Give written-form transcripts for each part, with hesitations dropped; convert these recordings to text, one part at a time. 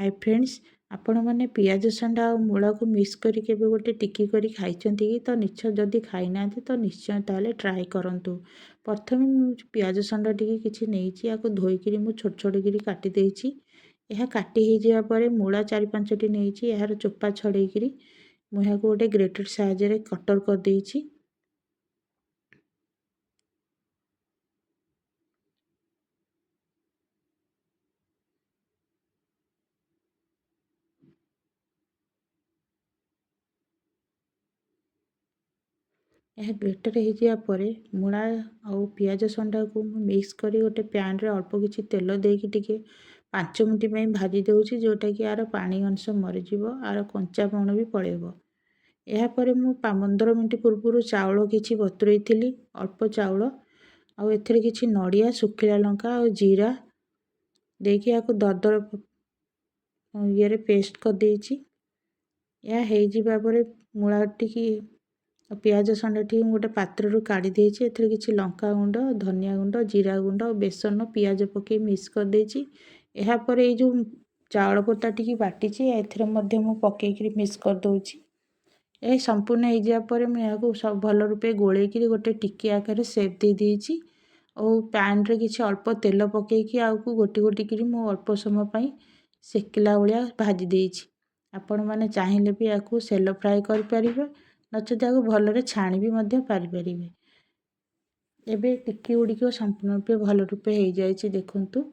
Hi friends, आपण मैंने पियाज संडा और मूला को मिक्स करी केबे गोटे टिक्की करी खाइचंती कि तो निश्चय जदि खाई नांती तो निश्चय ताले ट्राई करंतु। प्रथमे पियाज संडा टिके किछि नेइछि याको धोइकिरी मु छोट छोट किरी काटि देइछि। यह काटि हे जिया परे मूला 4-5टी नेइछि यार चोपा छडेइकिरी मु याको गोटे ग्रेटर साहाय्य रे कटर कर देइछि। यह ग्रेटर हो जावा पर मूला और पियाज संडा को मिक्स करी गोटे पैन रे अल्प किछि तेल देकी टिके 5 मिनिट में भाजी देउछि, जोटा कि यार पानी अंश मरीजिव आर कंचापण भी पड़ेबो। यापर मु 15 मिनिट पूर्व चाउल किछि बतुरई थिली, अल्प चाउल आउ एथिरे किछि नड़िया सुखिला लंका और जीरा देकी याको दरदर ये पेस्ट कर देइछि। या हे जिबा परे मूला टिकी पियाज संडा टी गोटे पात्र काढ़ी देइछि। एथिरे किछि लंका गुंड, धनिया गुंड, जीरा गुंड और बेसन पियाज पके मिक्स कर देइछि। एहा परे ए जो चाउल पोता टी बाटिछि एथिरे मध्य मु पकेइकरी मिक्स कर दोछि। ए संपूर्ण हो जावा पर मैं याको सब भल रूपे गोलेइकरी गोटे टिक्की आकार शेप दे देइछि और पैन रे किछि अल्प तेल पकेइकी आउको गोटी गोटी करी मु अल्प समय पई सेकिला भलिया भाजी देइछि। आपण माने चाहिले भी याको सेलो फ्राई कर परिबे, नचेत याको भलरे छाणी भी मध्य पारि परिबे। एबे टिक्की गुडी को संपूर्ण रूपे भल रूपे हो जाइछि देखंतु।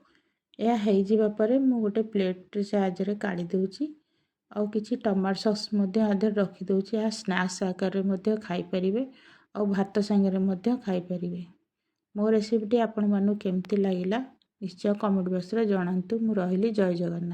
या हो जिबा परे मु गोटे प्लेट रे साहाय्य रे काढी देउछि और किछि टमाटो सॉस मध्य आधर रखी देउछि। या स्नैक्स आकार रे मध्य खाई परिबे और भात संगे रे मध्य खाई परिबे। मो रेसिपीटी आपण मानु केमती लागिला निश्चय कमेंट बॉक्स रे जणांतु। मु रहिली, जय जगन्नाथ।